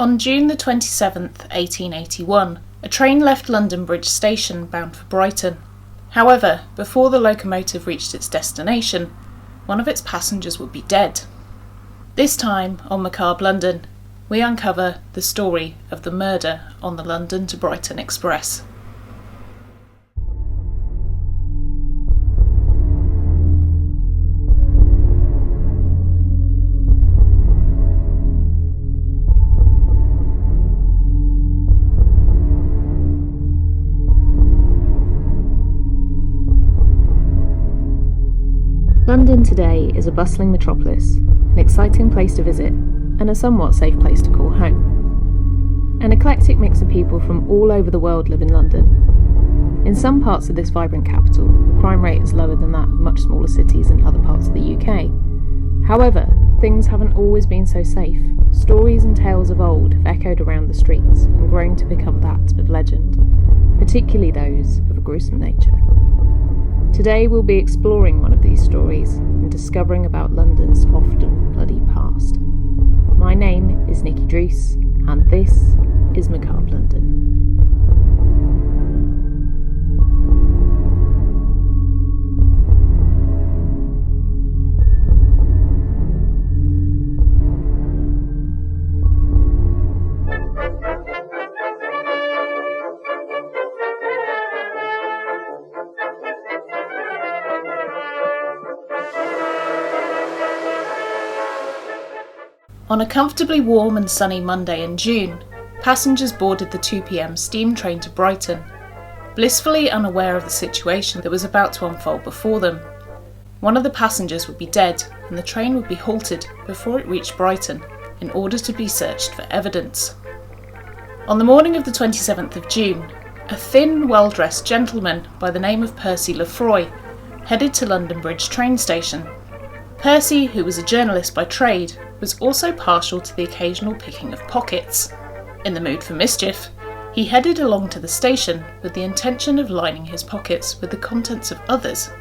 On June the 27th, 1881, a train left London Bridge Station bound for Brighton. However, before the locomotive reached its destination, one of its passengers would be dead. This time, on Macabre London, we uncover the story of the murder on the London to Brighton Express. London today is a bustling metropolis, an exciting place to visit, and a somewhat safe place to call home. An eclectic mix of people from all over the world live in London. In some parts of this vibrant capital, the crime rate is lower than that of much smaller cities in other parts of the UK. However, things haven't always been so safe. Stories and tales of old have echoed around the streets and grown to become that of legend, particularly those of a gruesome nature. Today we'll be exploring one of these stories and discovering about London's often bloody past. My name is Nikki Drees, and this is Macabre London. On a comfortably warm and sunny Monday in June, passengers boarded the 2 p.m. steam train to Brighton, blissfully unaware of the situation that was about to unfold before them. One of the passengers would be dead, and the train would be halted before it reached Brighton in order to be searched for evidence. On the morning of the 27th of June, a thin, well-dressed gentleman by the name of Percy Lefroy headed to London Bridge train station. Percy, who was a journalist by trade, was also partial to the occasional picking of pockets. In the mood for mischief, he headed along to the station with the intention of lining his pockets with the contents of others.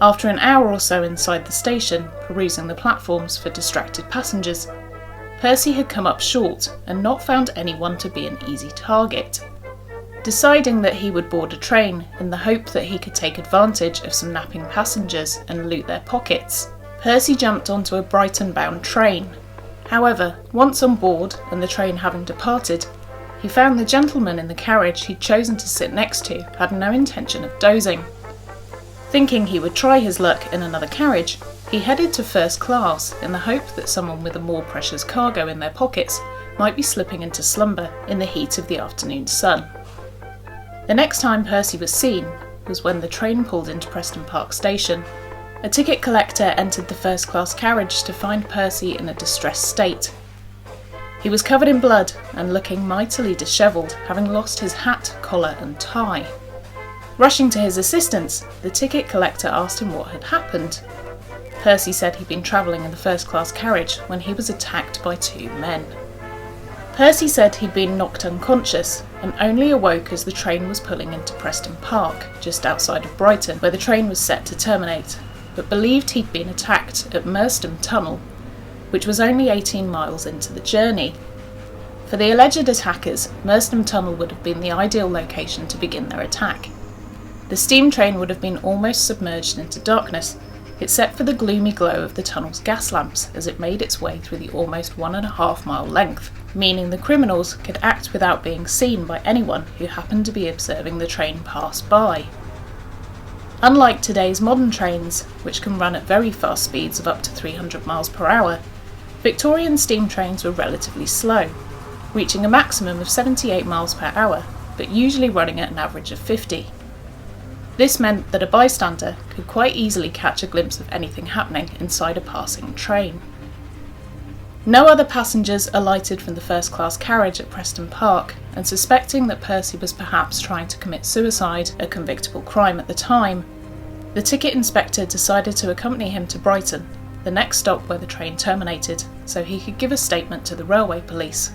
After an hour or so inside the station, perusing the platforms for distracted passengers, Percy had come up short and not found anyone to be an easy target. Deciding that he would board a train in the hope that he could take advantage of some napping passengers and loot their pockets, Percy jumped onto a Brighton-bound train. However, once on board and the train having departed, he found the gentleman in the carriage he'd chosen to sit next to had no intention of dozing. Thinking he would try his luck in another carriage, he headed to first class in the hope that someone with a more precious cargo in their pockets might be slipping into slumber in the heat of the afternoon sun. The next time Percy was seen was when the train pulled into Preston Park Station. A ticket collector entered the first-class carriage to find Percy in a distressed state. He was covered in blood and looking mightily dishevelled, having lost his hat, collar and tie. Rushing to his assistance, the ticket collector asked him what had happened. Percy said he'd been travelling in the first-class carriage when he was attacked by 2 men. Percy said he'd been knocked unconscious and only awoke as the train was pulling into Preston Park, just outside of Brighton, where the train was set to terminate, but believed he'd been attacked at London Tunnel, which was only 18 miles into the journey. For the alleged attackers, London Tunnel would have been the ideal location to begin their attack. The steam train would have been almost submerged into darkness, except for the gloomy glow of the tunnel's gas lamps as it made its way through the almost 1.5 mile length, meaning the criminals could act without being seen by anyone who happened to be observing the train pass by. Unlike today's modern trains, which can run at very fast speeds of up to 300 miles per hour, Victorian steam trains were relatively slow, reaching a maximum of 78 miles per hour, but usually running at an average of 50. This meant that a bystander could quite easily catch a glimpse of anything happening inside a passing train. No other passengers alighted from the first-class carriage at Preston Park, and suspecting that Percy was perhaps trying to commit suicide, a convictable crime at the time, the ticket inspector decided to accompany him to Brighton, the next stop where the train terminated, so he could give a statement to the railway police.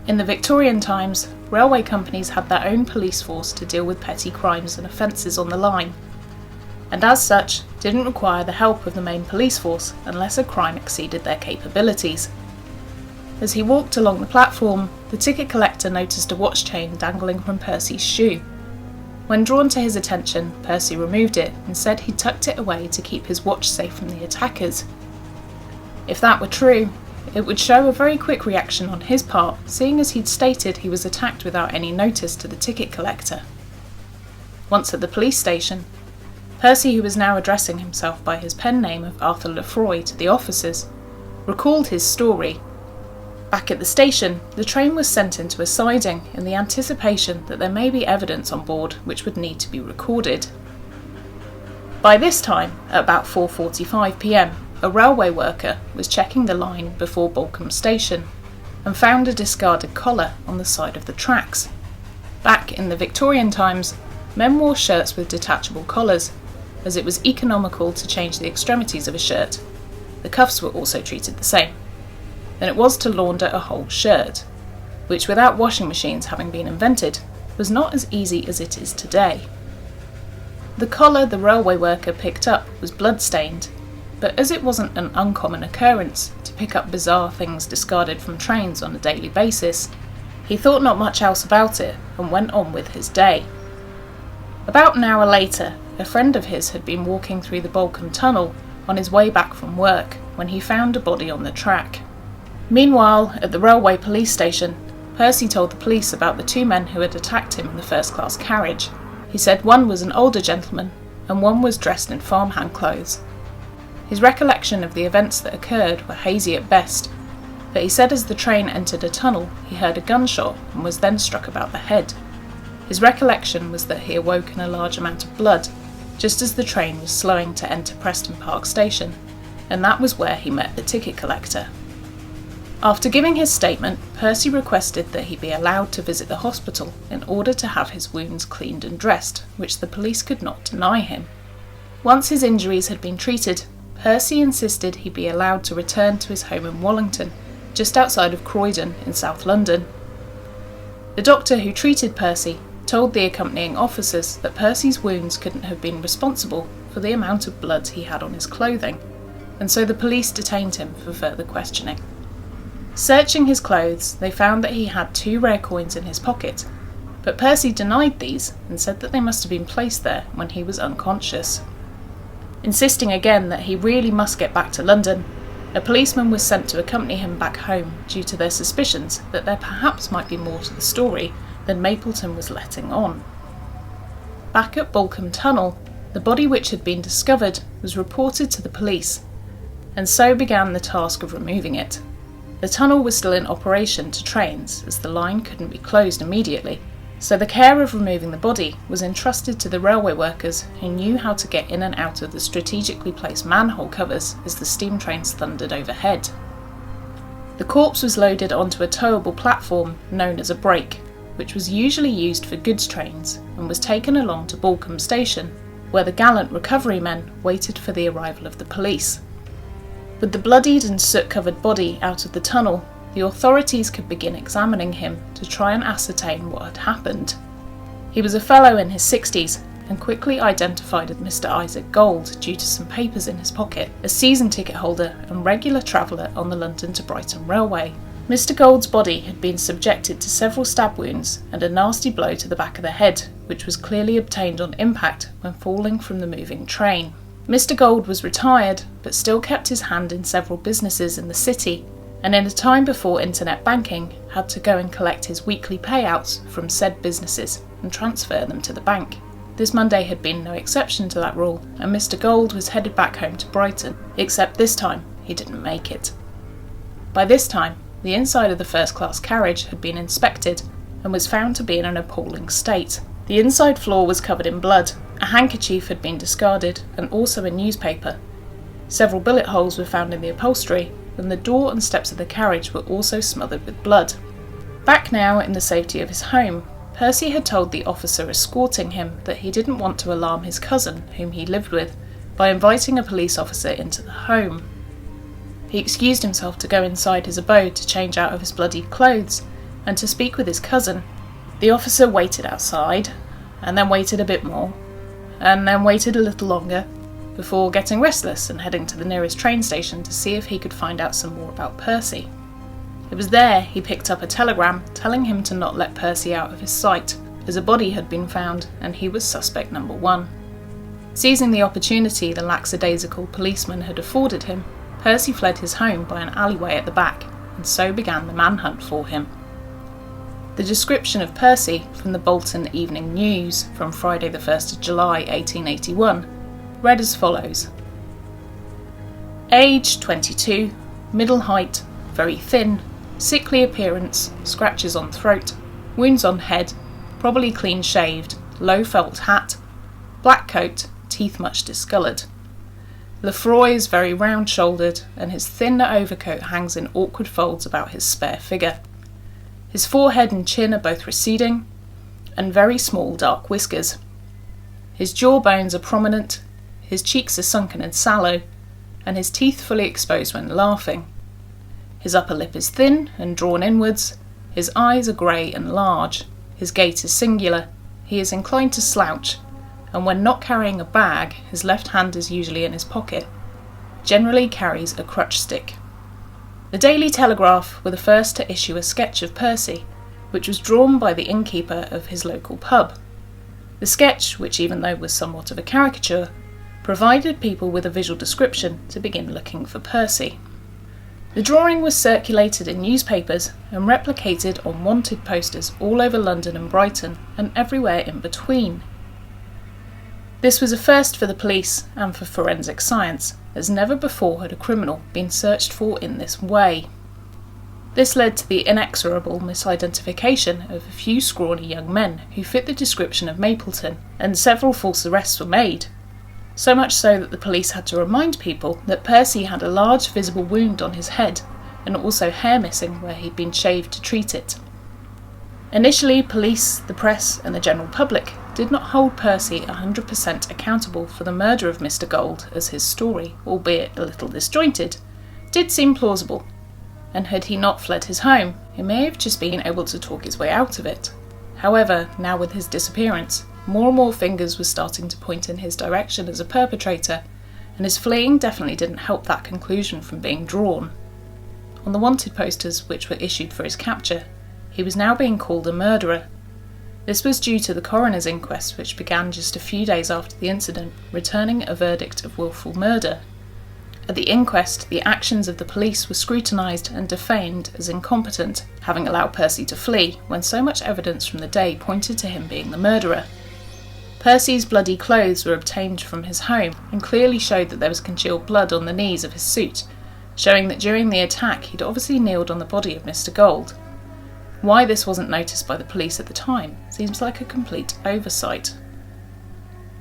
In the Victorian times, railway companies had their own police force to deal with petty crimes and offences on the line, and as such didn't require the help of the main police force unless a crime exceeded their capabilities. As he walked along the platform, the ticket collector noticed a watch chain dangling from Percy's shoe. When drawn to his attention, Percy removed it and said he tucked it away to keep his watch safe from the attackers. If that were true, it would show a very quick reaction on his part, seeing as he'd stated he was attacked without any notice to the ticket collector. Once at the police station, Percy, who was now addressing himself by his pen name of Arthur Lefroy to the officers, recalled his story. Back at the station, the train was sent into a siding in the anticipation that there may be evidence on board which would need to be recorded. By this time, at about 4:45 p.m, a railway worker was checking the line before Balcombe Station and found a discarded collar on the side of the tracks. Back in the Victorian times, men wore shirts with detachable collars, as it was economical to change the extremities of a shirt. The cuffs were also treated the same. Than it was to launder a whole shirt, which without washing machines having been invented, was not as easy as it is today. The collar the railway worker picked up was blood-stained, but as it wasn't an uncommon occurrence to pick up bizarre things discarded from trains on a daily basis, he thought not much else about it and went on with his day. About an hour later, a friend of his had been walking through the Balcombe Tunnel on his way back from work when he found a body on the track. Meanwhile, at the railway police station, Percy told the police about the two men who had attacked him in the first-class carriage. He said one was an older gentleman and one was dressed in farmhand clothes. His recollection of the events that occurred were hazy at best, but he said as the train entered a tunnel he heard a gunshot and was then struck about the head. His recollection was that he awoke in a large amount of blood, just as the train was slowing to enter Preston Park Station, and that was where he met the ticket collector. After giving his statement, Percy requested that he be allowed to visit the hospital in order to have his wounds cleaned and dressed, which the police could not deny him. Once his injuries had been treated, Percy insisted he be allowed to return to his home in Wallington, just outside of Croydon in South London. The doctor who treated Percy told the accompanying officers that Percy's wounds couldn't have been responsible for the amount of blood he had on his clothing, and so the police detained him for further questioning. Searching his clothes, they found that he had 2 rare coins in his pocket, but Percy denied these and said that they must have been placed there when he was unconscious. Insisting again that he really must get back to London, a policeman was sent to accompany him back home due to their suspicions that there perhaps might be more to the story than Mapleton was letting on. Back at Balcombe Tunnel, the body which had been discovered was reported to the police, and so began the task of removing it. The tunnel was still in operation to trains, as the line couldn't be closed immediately, so the care of removing the body was entrusted to the railway workers who knew how to get in and out of the strategically placed manhole covers as the steam trains thundered overhead. The corpse was loaded onto a towable platform known as a brake, which was usually used for goods trains, and was taken along to Balcombe Station, where the gallant recovery men waited for the arrival of the police. With the bloodied and soot-covered body out of the tunnel, the authorities could begin examining him to try and ascertain what had happened. He was a fellow in his 60s and quickly identified as Mr. Isaac Gold due to some papers in his pocket, a season ticket holder and regular traveller on the London to Brighton Railway. Mr. Gold's body had been subjected to several stab wounds and a nasty blow to the back of the head, which was clearly obtained on impact when falling from the moving train. Mr. Gold was retired, but still kept his hand in several businesses in the city, and in a time before internet banking, had to go and collect his weekly payouts from said businesses and transfer them to the bank. This Monday had been no exception to that rule, and Mr. Gold was headed back home to Brighton, except this time he didn't make it. By this time, the inside of the first-class carriage had been inspected and was found to be in an appalling state. The inside floor was covered in blood, a handkerchief had been discarded, and also a newspaper. Several bullet holes were found in the upholstery, and the door and steps of the carriage were also smothered with blood. Back now in the safety of his home, Percy had told the officer escorting him that he didn't want to alarm his cousin, whom he lived with, by inviting a police officer into the home. He excused himself to go inside his abode to change out of his bloodied clothes and to speak with his cousin. The officer waited outside, and then waited a bit more, and then waited a little longer, before getting restless and heading to the nearest train station to see if he could find out some more about Percy. It was there he picked up a telegram telling him to not let Percy out of his sight, as a body had been found and he was suspect number 1. Seizing the opportunity the lackadaisical policeman had afforded him, Percy fled his home by an alleyway at the back, and so began the manhunt for him. The description of Percy from the Bolton Evening News from Friday the 1st of July 1881 read as follows. Age 22, middle height, very thin, sickly appearance, scratches on throat, wounds on head, probably clean shaved, low felt hat, black coat, teeth much discoloured. Lefroy is very round shouldered, and his thin overcoat hangs in awkward folds about his spare figure. His forehead and chin are both receding, and very small dark whiskers. His jawbones are prominent, his cheeks are sunken and sallow, and his teeth fully exposed when laughing. His upper lip is thin and drawn inwards, his eyes are grey and large, his gait is singular, he is inclined to slouch, and when not carrying a bag, his left hand is usually in his pocket. Generally carries a crutch stick. The Daily Telegraph were the first to issue a sketch of Percy, which was drawn by the innkeeper of his local pub. The sketch, which even though was somewhat of a caricature, provided people with a visual description to begin looking for Percy. The drawing was circulated in newspapers and replicated on wanted posters all over London and Brighton, and everywhere in between. This was a first for the police and for forensic science, as never before had a criminal been searched for in this way. This led to the inexorable misidentification of a few scrawny young men who fit the description of Mapleton, and several false arrests were made. So much so that the police had to remind people that Percy had a large visible wound on his head, and also hair missing where he'd been shaved to treat it. Initially, police, the press, and the general public did not hold Percy 100% accountable for the murder of Mr. Gold, as his story, albeit a little disjointed, did seem plausible, and had he not fled his home, he may have just been able to talk his way out of it. However, now with his disappearance, more and more fingers were starting to point in his direction as a perpetrator, and his fleeing definitely didn't help that conclusion from being drawn. On the wanted posters which were issued for his capture, he was now being called a murderer. This was due to the coroner's inquest, which began just a few days after the incident, returning a verdict of willful murder. At the inquest, the actions of the police were scrutinised and defamed as incompetent, having allowed Percy to flee, when so much evidence from the day pointed to him being the murderer. Percy's bloody clothes were obtained from his home, and clearly showed that there was congealed blood on the knees of his suit, showing that during the attack he'd obviously kneeled on the body of Mr. Gold. Why this wasn't noticed by the police at the time seems like a complete oversight.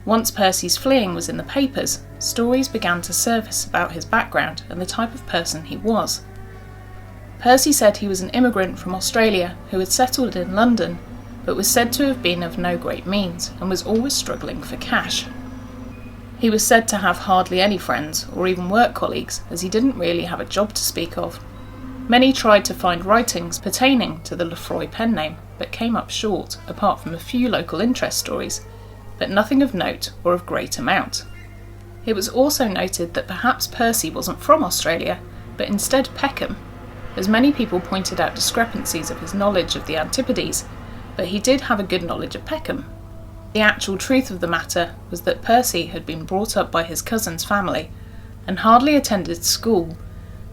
Once Percy's fleeing was in the papers, stories began to surface about his background and the type of person he was. Percy said he was an immigrant from Australia who had settled in London, but was said to have been of no great means and was always struggling for cash. He was said to have hardly any friends or even work colleagues, as he didn't really have a job to speak of. Many tried to find writings pertaining to the Lefroy pen name, but came up short, apart from a few local interest stories, but nothing of note or of great amount. It was also noted that perhaps Percy wasn't from Australia, but instead Peckham, as many people pointed out discrepancies of his knowledge of the Antipodes, but he did have a good knowledge of Peckham. The actual truth of the matter was that Percy had been brought up by his cousin's family, and hardly attended school,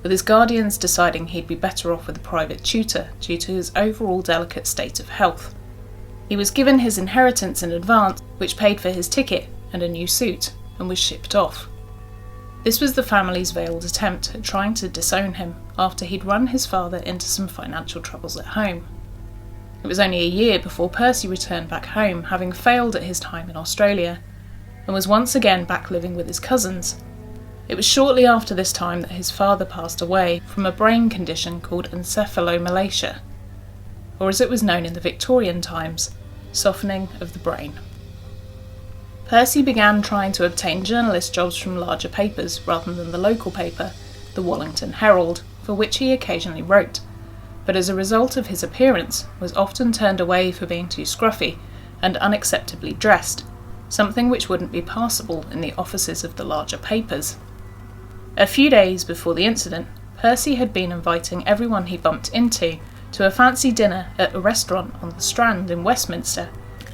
with his guardians deciding he'd be better off with a private tutor due to his overall delicate state of health. He was given his inheritance in advance, which paid for his ticket and a new suit, and was shipped off. This was the family's veiled attempt at trying to disown him after he'd run his father into some financial troubles at home. It was only a year before Percy returned back home, having failed at his time in Australia, and was once again back living with his cousins. It was shortly after this time that his father passed away from a brain condition called encephalomalacia, or as it was known in the Victorian times, softening of the brain. Percy began trying to obtain journalist jobs from larger papers rather than the local paper, the Wallington Herald, for which he occasionally wrote, but as a result of his appearance was often turned away for being too scruffy and unacceptably dressed, something which wouldn't be passable in the offices of the larger papers. A few days before the incident, Percy had been inviting everyone he bumped into to a fancy dinner at a restaurant on the Strand in Westminster,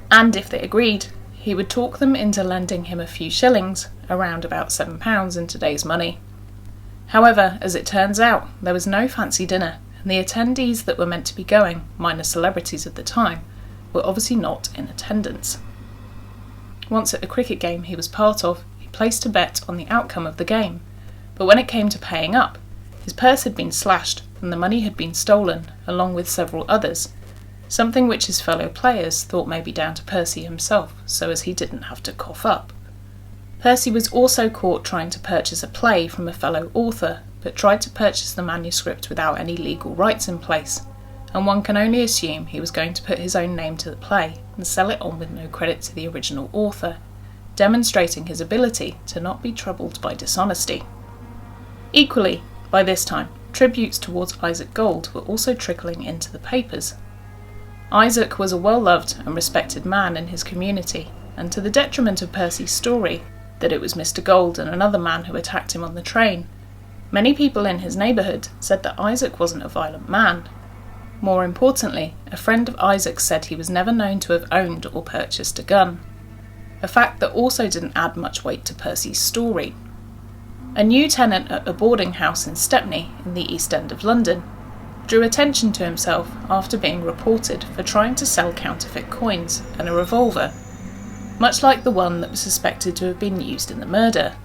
and if they agreed, he would talk them into lending him a few shillings, around about £7 in today's money. However, as it turns out, there was no fancy dinner, and the attendees that were meant to be going, minus celebrities of the time, were obviously not in attendance. Once at a cricket game he was part of, he placed a bet on the outcome of the game, but when it came to paying up, his purse had been slashed and the money had been stolen, along with several others, something which his fellow players thought may be down to Percy himself, so as he didn't have to cough up. Percy was also caught trying to purchase a play from a fellow author, but tried to purchase the manuscript without any legal rights in place, and one can only assume he was going to put his own name to the play and sell it on with no credit to the original author, demonstrating his ability to not be troubled by dishonesty. Equally, by this time, tributes towards Isaac Gold were also trickling into the papers. Isaac was a well-loved and respected man in his community, and to the detriment of Percy's story, that it was Mr. Gold and another man who attacked him on the train, many people in his neighbourhood said that Isaac wasn't a violent man. More importantly, a friend of Isaac's said he was never known to have owned or purchased a gun, a fact that also didn't add much weight to Percy's story. A new tenant at a boarding house in Stepney, in the East End of London, drew attention to himself after being reported for trying to sell counterfeit coins and a revolver, much like the one that was suspected to have been used in the murder.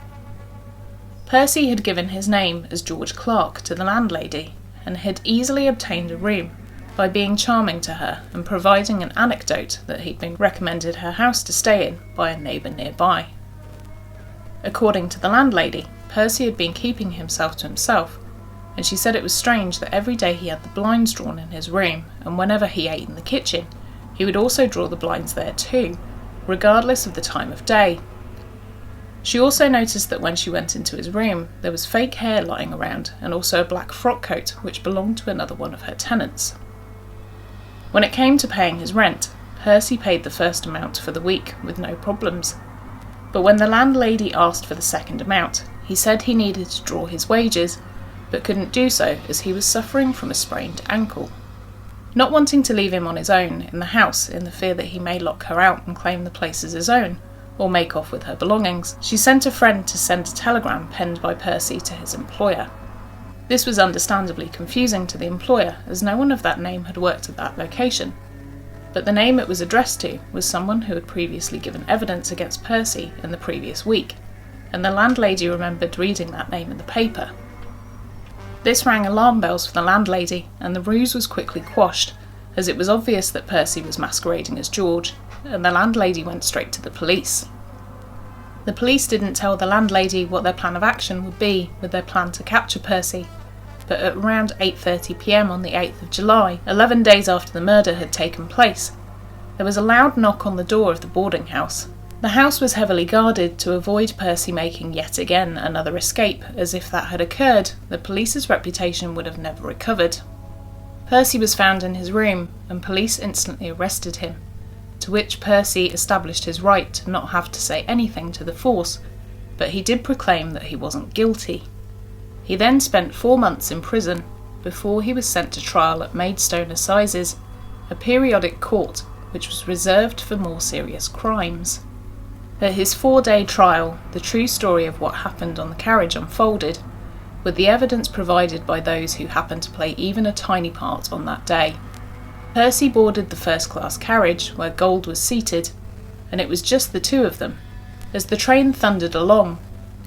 Percy had given his name as George Clark to the landlady, and had easily obtained a room by being charming to her and providing an anecdote that he'd been recommended her house to stay in by a neighbour nearby. According to the landlady, Percy had been keeping himself to himself, and she said it was strange that every day he had the blinds drawn in his room, and whenever he ate in the kitchen, he would also draw the blinds there too, regardless of the time of day. She also noticed that when she went into his room, there was fake hair lying around, and also a black frock coat which belonged to another one of her tenants. When it came to paying his rent, Percy paid the first amount for the week with no problems. But when the landlady asked for the second amount, he said he needed to draw his wages, but couldn't do so as he was suffering from a sprained ankle. Not wanting to leave him on his own in the house in the fear that he may lock her out and claim the place as his own, or make off with her belongings, she sent a friend to send a telegram penned by Percy to his employer. This was understandably confusing to the employer, as no one of that name had worked at that location, but the name it was addressed to was someone who had previously given evidence against Percy in the previous week, and the landlady remembered reading that name in the paper. This rang alarm bells for the landlady, and the ruse was quickly quashed, as it was obvious that Percy was masquerading as George, and the landlady went straight to the police. The police didn't tell the landlady what their plan of action would be with their plan to capture Percy, but at around 8:30 p.m. on the 8th of July, 11 days after the murder had taken place, there was a loud knock on the door of the boarding house. The house was heavily guarded to avoid Percy making yet again another escape, as if that had occurred, the police's reputation would have never recovered. Percy was found in his room, and police instantly arrested him, to which Percy established his right to not have to say anything to the force, but he did proclaim that he wasn't guilty. He then spent 4 months in prison before he was sent to trial at Maidstone Assizes, a periodic court which was reserved for more serious crimes. At his 4-day trial, the true story of what happened on the carriage unfolded, with the evidence provided by those who happened to play even a tiny part on that day. Percy boarded the first-class carriage where Gold was seated, and it was just the two of them. As the train thundered along,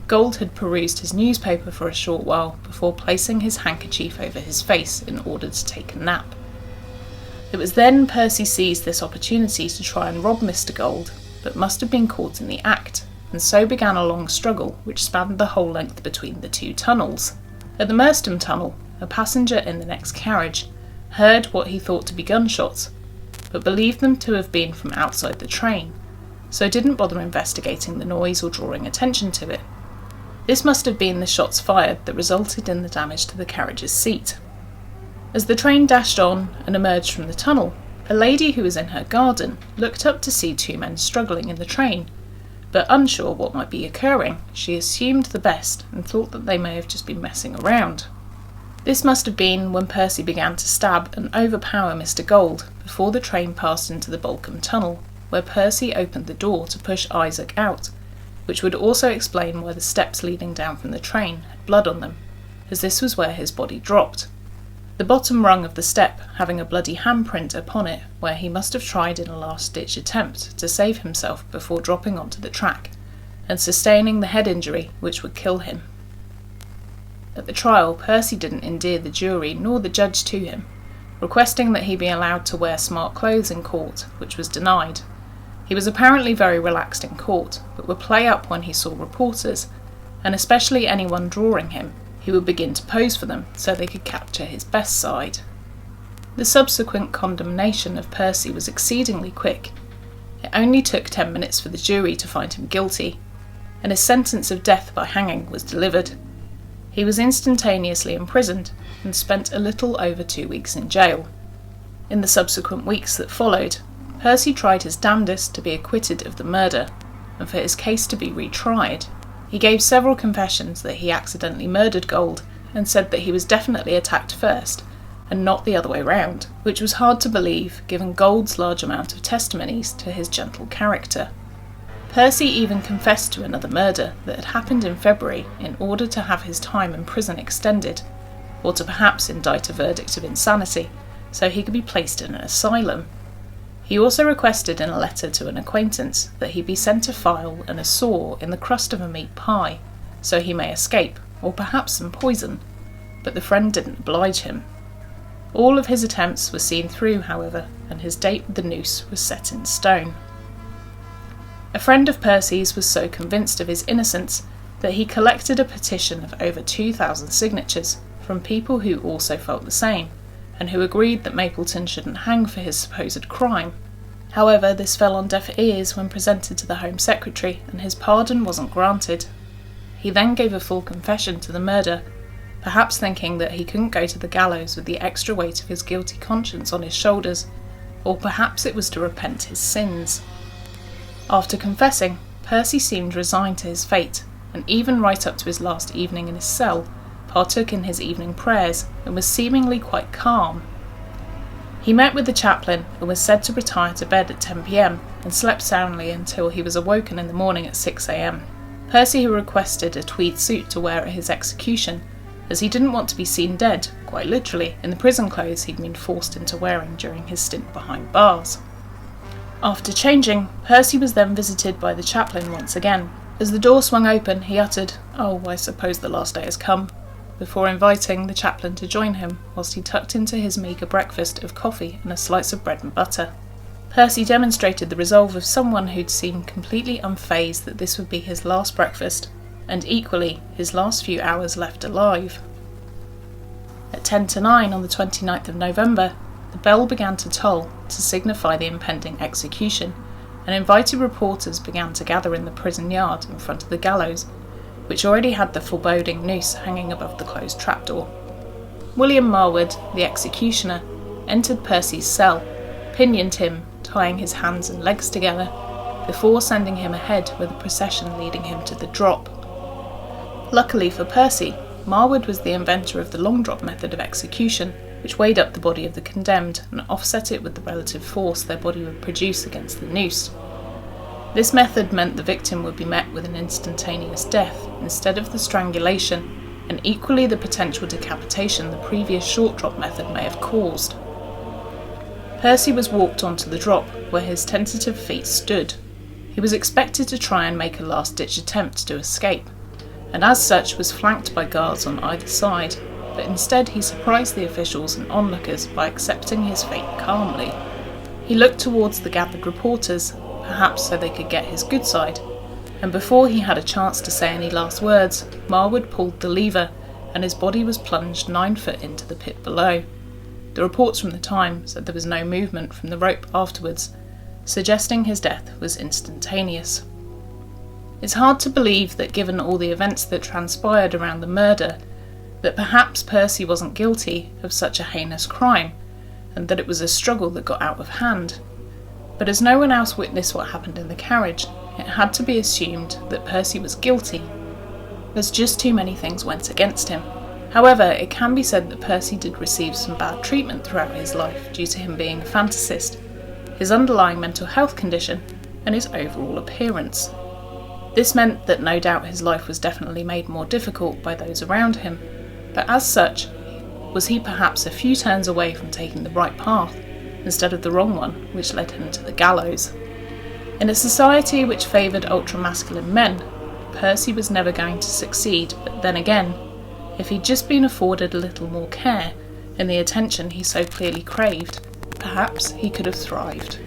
Gold had perused his newspaper for a short while before placing his handkerchief over his face in order to take a nap. It was then Percy seized this opportunity to try and rob Mr. Gold, but must have been caught in the act, and so began a long struggle which spanned the whole length between the two tunnels. At the Merstham Tunnel, a passenger in the next carriage heard what he thought to be gunshots, but believed them to have been from outside the train, so didn't bother investigating the noise or drawing attention to it. This must have been the shots fired that resulted in the damage to the carriage's seat. As the train dashed on and emerged from the tunnel, a lady who was in her garden looked up to see two men struggling in the train, but unsure what might be occurring, she assumed the best and thought that they may have just been messing around. This must have been when Percy began to stab and overpower Mr. Gold before the train passed into the Balcombe Tunnel, where Percy opened the door to push Isaac out, which would also explain why the steps leading down from the train had blood on them, as this was where his body dropped. The bottom rung of the step having a bloody handprint upon it, where he must have tried in a last-ditch attempt to save himself before dropping onto the track, and sustaining the head injury which would kill him. At the trial, Percy didn't endear the jury nor the judge to him, requesting that he be allowed to wear smart clothes in court, which was denied. He was apparently very relaxed in court, but would play up when he saw reporters, and especially anyone drawing him. He would begin to pose for them so they could capture his best side. The subsequent condemnation of Percy was exceedingly quick. It only took 10 minutes for the jury to find him guilty, and his sentence of death by hanging was delivered. He was instantaneously imprisoned and spent a little over 2 weeks in jail. In the subsequent weeks that followed, Percy tried his damnedest to be acquitted of the murder, and for his case to be retried. He gave several confessions that he accidentally murdered Gold, and said that he was definitely attacked first, and not the other way round, which was hard to believe given Gold's large amount of testimonies to his gentle character. Percy even confessed to another murder that had happened in February in order to have his time in prison extended, or to perhaps indict a verdict of insanity, so he could be placed in an asylum. He also requested in a letter to an acquaintance that he be sent a file and a saw in the crust of a meat pie, so he may escape, or perhaps some poison, but the friend didn't oblige him. All of his attempts were seen through, however, and his date with the noose was set in stone. A friend of Percy's was so convinced of his innocence that he collected a petition of over 2,000 signatures from people who also felt the same, and who agreed that Mapleton shouldn't hang for his supposed crime. However, this fell on deaf ears when presented to the Home Secretary, and his pardon wasn't granted. He then gave a full confession to the murder, perhaps thinking that he couldn't go to the gallows with the extra weight of his guilty conscience on his shoulders, or perhaps it was to repent his sins. After confessing, Percy seemed resigned to his fate, and even right up to his last evening in his cell, partook in his evening prayers and was seemingly quite calm. He met with the chaplain and was said to retire to bed at 10 p.m. and slept soundly until he was awoken in the morning at 6 a.m. Percy requested a tweed suit to wear at his execution, as he didn't want to be seen dead, quite literally, in the prison clothes he'd been forced into wearing during his stint behind bars. After changing, Percy was then visited by the chaplain once again. As the door swung open, he uttered, "Oh, I suppose the last day has come," before inviting the chaplain to join him whilst he tucked into his meagre breakfast of coffee and a slice of bread and butter. Percy demonstrated the resolve of someone who'd seemed completely unfazed that this would be his last breakfast, and equally his last few hours left alive. At 10 to 9 on the 29th of November, the bell began to toll to signify the impending execution, and invited reporters began to gather in the prison yard in front of the gallows, which already had the foreboding noose hanging above the closed trapdoor. William Marwood, the executioner, entered Percy's cell, pinioned him, tying his hands and legs together, before sending him ahead with a procession leading him to the drop. Luckily for Percy, Marwood was the inventor of the long drop method of execution, which weighed up the body of the condemned and offset it with the relative force their body would produce against the noose. This method meant the victim would be met with an instantaneous death instead of the strangulation, and equally the potential decapitation the previous short drop method may have caused. Percy was walked onto the drop, where his tentative feet stood. He was expected to try and make a last-ditch attempt to escape, and as such was flanked by guards on either side, but instead he surprised the officials and onlookers by accepting his fate calmly. He looked towards the gathered reporters, perhaps so they could get his good side, and before he had a chance to say any last words, Marwood pulled the lever, and his body was plunged 9 foot into the pit below. The reports from the time said there was no movement from the rope afterwards, suggesting his death was instantaneous. It's hard to believe that given all the events that transpired around the murder, that perhaps Percy wasn't guilty of such a heinous crime, and that it was a struggle that got out of hand. But as no one else witnessed what happened in the carriage, it had to be assumed that Percy was guilty, as just too many things went against him. However, it can be said that Percy did receive some bad treatment throughout his life due to him being a fantasist, his underlying mental health condition, and his overall appearance. This meant that no doubt his life was definitely made more difficult by those around him, but as such, was he perhaps a few turns away from taking the right path, instead of the wrong one, which led him to the gallows. In a society which favoured ultra-masculine men, Percy was never going to succeed, but then again, if he'd just been afforded a little more care and the attention he so clearly craved, perhaps he could have thrived.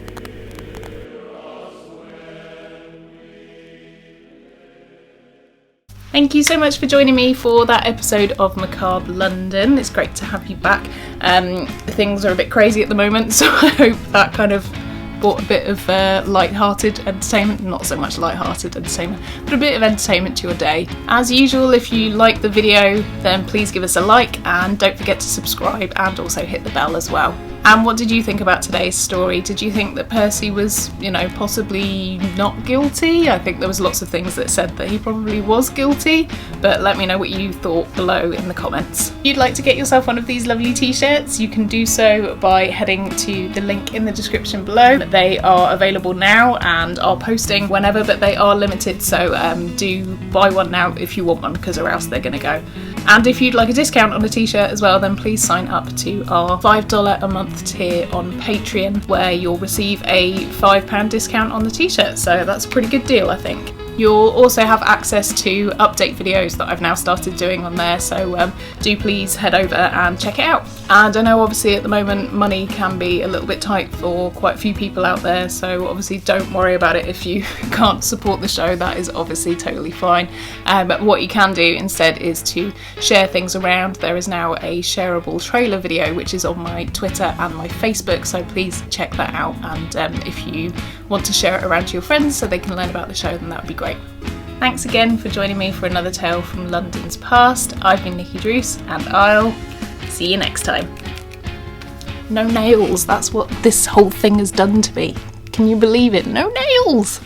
Thank you so much for joining me for that episode of Macabre London. It's great to have you back. Things are a bit crazy at the moment, so I hope that kind of brought a bit of light-hearted entertainment, not so much light-hearted entertainment, but a bit of entertainment to your day. As usual, if you like the video, then please give us a like and don't forget to subscribe and also hit the bell as well. And what did you think about today's story? Did you think that Percy was, possibly not guilty? I think there was lots of things that said that he probably was guilty, but let me know what you thought below in the comments. If you'd like to get yourself one of these lovely t-shirts, you can do so by heading to the link in the description below. They are available now and are posting whenever, but they are limited, so do buy one now if you want one, because or else they're going to go. And if you'd like a discount on a t-shirt as well, then please sign up to our $5 a month tier on Patreon, where you'll receive a £5 discount on the t-shirt, so that's a pretty good deal, I think. You'll also have access to update videos that I've now started doing on there, so do please head over and check it out. And I know obviously at the moment money can be a little bit tight for quite a few people out there, so obviously don't worry about it if you can't support the show. That is obviously totally fine. But what you can do instead is to share things around. There is now a shareable trailer video which is on my Twitter and my Facebook, so please check that out, and if you want to share it around to your friends so they can learn about the show, then that would be great. Thanks again for joining me for another tale from London's past. I've been Nikki Druce, and I'll see you next time. No nails, that's what this whole thing has done to me. Can you believe it? No nails!